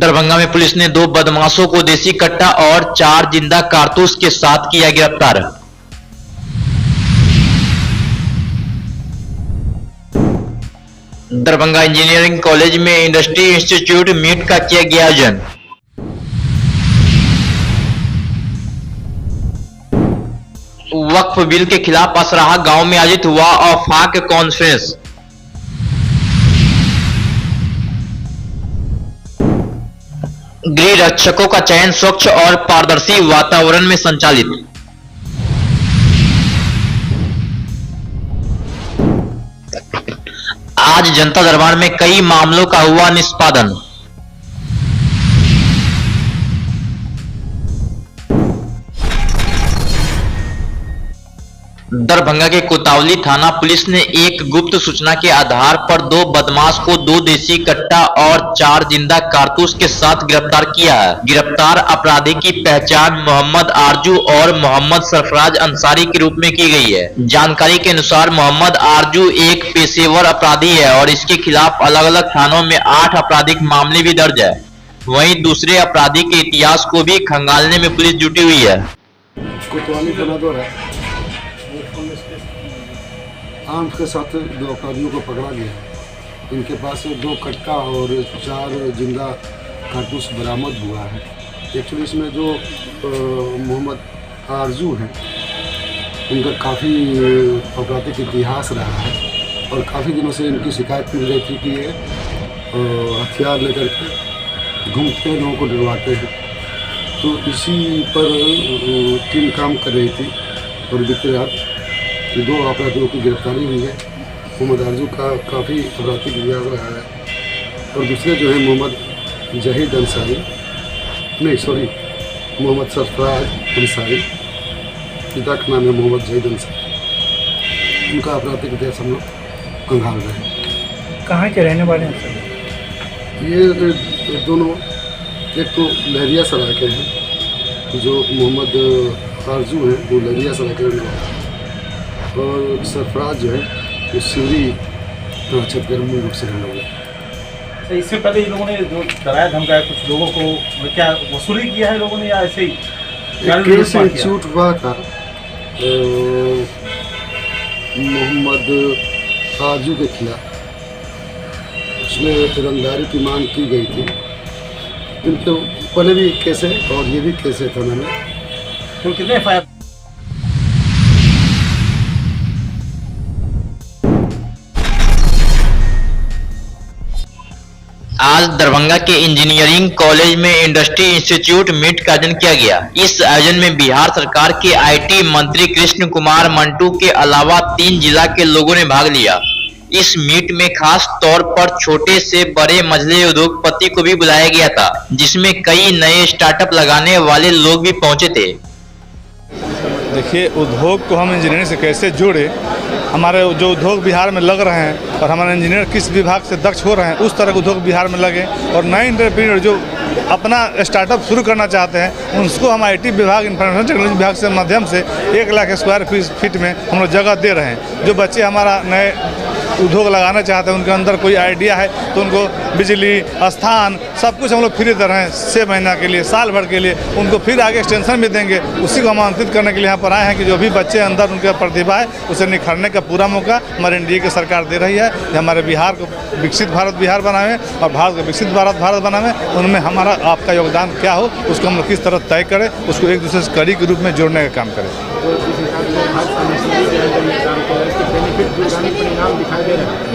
दरभंगा में पुलिस ने 2 बदमाशों को देसी कट्टा और 4 जिंदा कारतूस के साथ किया गिरफ्तार। दरभंगा इंजीनियरिंग कॉलेज में इंडस्ट्री इंस्टीट्यूट मीट का किया गया आयोजन। वक्फ बिल के खिलाफ असराहा गांव में आयोजित हुआ औफाक कॉन्फ्रेंस। गृह रक्षकों का चयन स्वच्छ और पारदर्शी वातावरण में संचालित। आज जनता दरबार में कई मामलों का हुआ निष्पादन। दरभंगा के कोतवाली थाना पुलिस ने एक गुप्त सूचना के आधार पर 2 बदमाश को 2 देसी कट्टा और 4 जिंदा कारतूस के साथ गिरफ्तार किया है। गिरफ्तार अपराधी की पहचान मोहम्मद आरजू और मोहम्मद सरफराज अंसारी के रूप में की गई है। जानकारी के अनुसार मोहम्मद आरजू एक पेशेवर अपराधी है और इसके खिलाफ अलग अलग थानों में 8 आपराधिक मामले भी दर्ज है। वहीं दूसरे अपराधी के इतिहास को भी खंगालने में पुलिस जुटी हुई है। आर्म्स के साथ 2 अपराधियों को पकड़ा गया। इनके पास 2 कट्टा और 4 जिंदा कारतूस बरामद हुआ है। एक्चुअली इसमें जो मोहम्मद आरजू हैं, इनका काफ़ी आपराधिक इतिहास रहा है और काफ़ी दिनों से इनकी शिकायत मिल रही थी कि ये हथियार लेकर के घूमते लोगों को डरवाते हैं। तो इसी पर टीम काम कर रही थी और बीते रात 2 अपराधियों की गिरफ्तारी हुई है। मोहम्मद आरजू का काफ़ी आपराधिक इतिहास रहा है और दूसरे जो है मोहम्मद जहीद अंसारी, मोहम्मद सरफराज अंसारी, पिता का नाम है मोहम्मद जहीद अंसारी। उनका आपराधिक इतिहास हम लोग खंगाल रहे हैं। कहाँ के रहने वाले हैं सर? ये दोनों एक तो लहरिया सराय के हैं, जो मोहम्मद आरजू हैं वो लहरिया सराय के रहने वाले हैं और सरफराज जो है वो सिवरी छत्तीसगढ़ मूल रूप से रहने वाला। इससे पहले इन लोगों ने जो डराया धमकाया कुछ लोगों को, क्या वसूली किया है लोगों ने या ऐसे ही केस इंस्टीट्यूट हुआ था मोहम्मद आरजू के खिलाफ, उसमें रंगदारी की मांग की गई थी। इनके पहले भी केस है और ये भी केस है थाना में। तो कितने एफआईआर? आज दरभंगा के इंजीनियरिंग कॉलेज में इंडस्ट्री इंस्टीट्यूट मीट का आयोजन किया गया। इस आयोजन में बिहार सरकार के आईटी मंत्री कृष्ण कुमार मंटू के अलावा 3 जिला के लोगों ने भाग लिया। इस मीट में खास तौर पर छोटे से बड़े मझले उद्योगपति को भी बुलाया गया था, जिसमें कई नए स्टार्टअप लगाने वाले लोग भी पहुंचे थे। देखिए, उद्योग को हम इंजीनियरिंग से कैसे जोड़े, हमारे जो उद्योग बिहार में लग रहे हैं और हमारे इंजीनियर किस विभाग से दक्ष हो रहे हैं उस तरह के उद्योग बिहार में लगे और नए एंटरप्रेन्योर जो अपना स्टार्टअप शुरू करना चाहते हैं उनको हम आईटी विभाग, इंफॉर्मेशन टेक्नोलॉजी विभाग से माध्यम से 1 लाख स्क्वायर फीट में हम लोग जगह दे रहे हैं। जो बच्चे हमारा नए उद्योग लगाना चाहते हैं, उनके अंदर कोई आइडिया है तो उनको बिजली, स्थान सब कुछ हम लोग फ्री दे रहे हैं 6 महीना के लिए, साल भर के लिए। उनको फिर आगे एक्सटेंशन भी देंगे। उसी को आमंत्रित करने के लिए यहाँ पर आए हैं कि जो भी बच्चे अंदर उनके प्रतिभा है उसे निखरने का पूरा मौका हमारे एनडीए की सरकार दे रही है। हमारे बिहार को विकसित भारत बिहार बनावे और भारत को विकसित भारत बनावे, उनमें हमारा आपका योगदान क्या हो उसको हम लोग किस तरह तय करें, उसको एक दूसरे से कड़ी के रूप में जोड़ने का काम करें।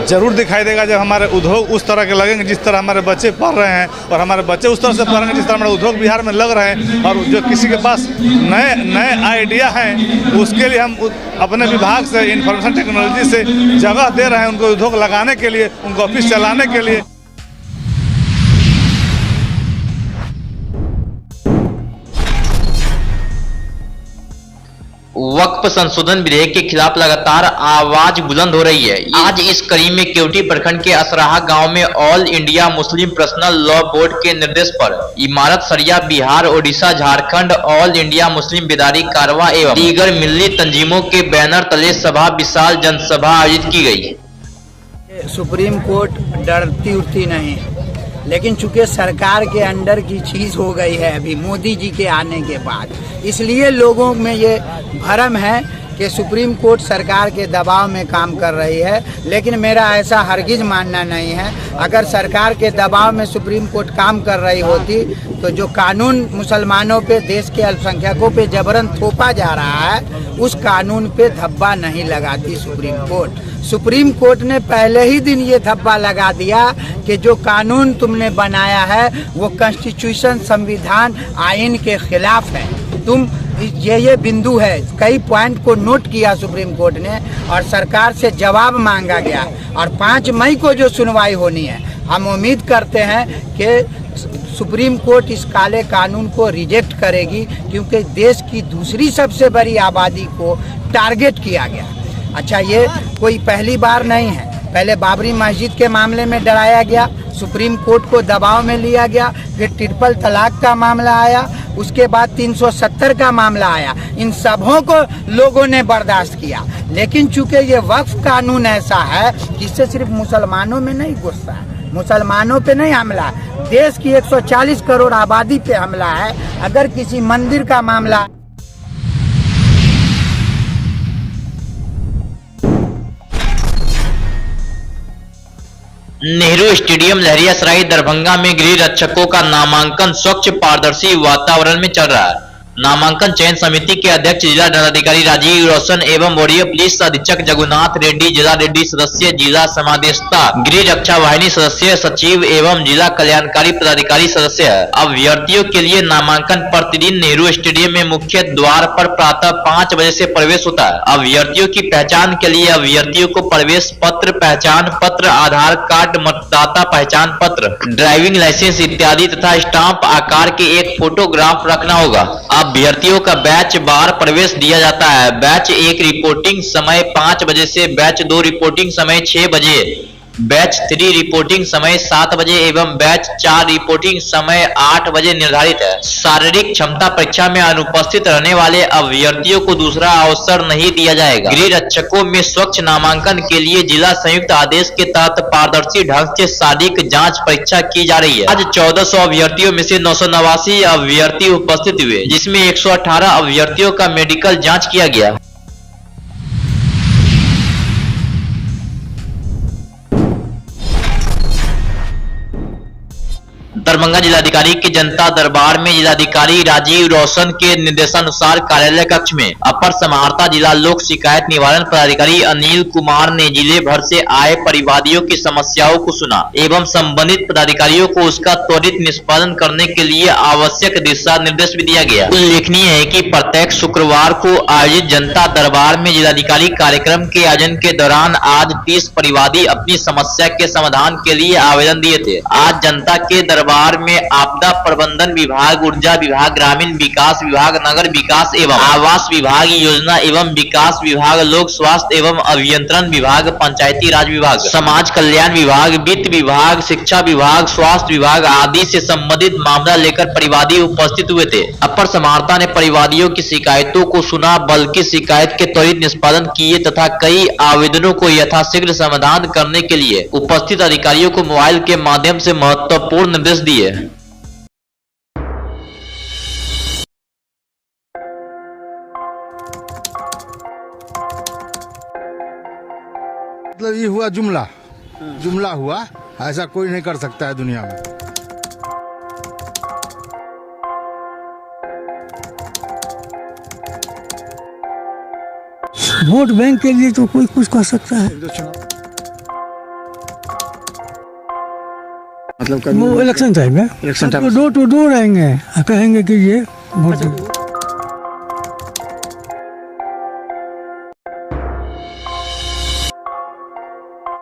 जरूर दिखाई देगा जब हमारे उद्योग उस तरह के लगेंगे जिस तरह हमारे बच्चे पढ़ रहे हैं और हमारे बच्चे उस तरह से पढ़ेंगे जिस तरह हमारे उद्योग बिहार में लग रहे हैं। और जो किसी के पास नए आइडिया हैं उसके लिए हम अपने विभाग से, इंफॉर्मेशन टेक्नोलॉजी से जगह दे रहे हैं उनको उद्योग लगाने के लिए, उनको ऑफिस चलाने के लिए। वक्फ संशोधन विधेयक के खिलाफ लगातार आवाज बुलंद हो रही है। आज इस कड़ी में केवटी प्रखंड के असराहा गांव में all India Muslim personal law board के निर्देश पर Imarat Shariah Bihar, Odisha, Jharkhand, all India Muslim Bedari Karwan एवं दीगर मिल्ली तंजीमों के बैनर तले सभा विशाल जनसभा आयोजित की गई। सुप्रीम कोर्ट डरती उड़ती नहीं, लेकिन चूंकि सरकार के अंडर की चीज़ हो गई है अभी मोदी जी के आने के बाद, इसलिए लोगों में ये भ्रम है कि सुप्रीम कोर्ट सरकार के दबाव में काम कर रही है। लेकिन मेरा ऐसा हरगिज मानना नहीं है। अगर सरकार के दबाव में सुप्रीम कोर्ट काम कर रही होती तो जो कानून मुसलमानों पे, देश के अल्पसंख्यकों पे जबरन थोपा जा रहा है, उस कानून पे धब्बा नहीं लगाती सुप्रीम कोर्ट। सुप्रीम कोर्ट ने पहले ही दिन ये धब्बा लगा दिया कि जो कानून तुमने बनाया है वो कॉन्स्टिट्यूशन, संविधान, आइन के खिलाफ है। तुम ये बिंदु है। कई पॉइंट को नोट किया सुप्रीम कोर्ट ने और सरकार से जवाब मांगा गया और 5 मई को जो सुनवाई होनी है, हम उम्मीद करते हैं कि सुप्रीम कोर्ट इस काले कानून को रिजेक्ट करेगी, क्योंकि देश की दूसरी सबसे बड़ी आबादी को टारगेट किया गया। अच्छा, ये कोई पहली बार नहीं है। पहले बाबरी मस्जिद के मामले में डराया गया, सुप्रीम कोर्ट को दबाव में लिया गया, फिर ट्रिपल तलाक का मामला आया, उसके बाद 370 का मामला आया। इन सबों को लोगों ने बर्दाश्त किया। लेकिन चूंकि ये वक्फ कानून ऐसा है जिससे सिर्फ मुसलमानों में नहीं गुस्सा है, मुसलमानों पे नहीं हमला, देश की 140 करोड़ आबादी पे हमला है। अगर किसी मंदिर का मामला नेहरू स्टेडियम लहरियासराय दरभंगा में गृह रक्षकों का नामांकन स्वच्छ पारदर्शी वातावरण में चल रहा है। नामांकन चयन समिति के अध्यक्ष जिला दंडाधिकारी राजीव रोशन एवं वरीय पुलिस अधीक्षक जगुनाथ रेड्डी, जिला रेड्डी सदस्य, जिला समादेष्टा, गृह रक्षा वाहिनी सदस्य, सचिव एवं जिला कल्याणकारी पदाधिकारी सदस्य है। अभ्यर्थियों के लिए नामांकन प्रतिदिन नेहरू स्टेडियम में मुख्य द्वार पर प्रातः 5 बजे से प्रवेश होता है। अभ्यर्थियों की पहचान के लिए अभ्यर्थियों को प्रवेश पत्र, पहचान पत्र, आधार कार्ड, मतदाता पहचान पत्र, ड्राइविंग लाइसेंस इत्यादि तथा स्टाम्प आकार के एक फोटोग्राफ रखना होगा। अभ्यर्थियों का बैच बार प्रवेश दिया जाता है। बैच 1 रिपोर्टिंग समय 5 बजे से बैच 2 रिपोर्टिंग समय 6 बजे, बैच 3 रिपोर्टिंग समय 7 बजे एवं बैच 4 रिपोर्टिंग समय 8 बजे निर्धारित है। शारीरिक क्षमता परीक्षा में अनुपस्थित रहने वाले अभ्यर्थियों को दूसरा अवसर नहीं दिया जाएगा। गृह रक्षकों में स्वच्छ नामांकन के लिए जिला संयुक्त आदेश के तहत पारदर्शी ढंग से शारीरिक जांच परीक्षा की जा रही है। आज 1400 अभ्यर्थियों में से 989 अभ्यर्थी उपस्थित हुए, जिसमें 118 अभ्यर्थियों का मेडिकल जाँच किया गया। दरभंगा जिलाधिकारी के जनता दरबार में जिलाधिकारी राजीव रोशन के निर्देशानुसार कार्यालय कक्ष में अपर समाहर्ता जिला लोक शिकायत निवारण पदाधिकारी अनिल कुमार ने जिले भर से आए परिवादियों की समस्याओं को सुना एवं संबंधित पदाधिकारियों को उसका त्वरित निष्पादन करने के लिए आवश्यक दिशा निर्देश भी दिया गया। उल्लेखनीय है कि प्रत्येक शुक्रवार को आयोजित जनता दरबार में जिलाधिकारी कार्यक्रम के आयोजन के दौरान आज 30 परिवादी अपनी समस्या के समाधान के लिए आवेदन दिए थे। आज जनता के दरबार में आपदा प्रबंधन विभाग, ऊर्जा विभाग, ग्रामीण विकास विभाग, नगर विकास एवं आवास विभाग, योजना एवं विकास विभाग, लोक स्वास्थ्य एवं अभियंत्रण विभाग, पंचायती राज विभाग, समाज कल्याण विभाग, वित्त विभाग, शिक्षा विभाग, स्वास्थ्य विभाग आदि से संबंधित मामला लेकर परिवादी उपस्थित हुए थे। अपर समाहर्ता ने परिवादियों की शिकायतों को सुना, बल्कि शिकायत के त्वरित निष्पादन किए तथा कई आवेदनों को यथाशीघ्र समाधान करने के लिए उपस्थित अधिकारियों को मोबाइल के माध्यम से महत्वपूर्ण निर्देश दिए। मतलब ये हुआ जुमला हुआ, ऐसा कोई नहीं कर सकता है दुनिया में। वोट बैंक के लिए तो कोई कुछ कर सकता है। मतलब वो इलेक्शन टाइम है, डोर टू डोर आएंगे, कहेंगे कि ये वोट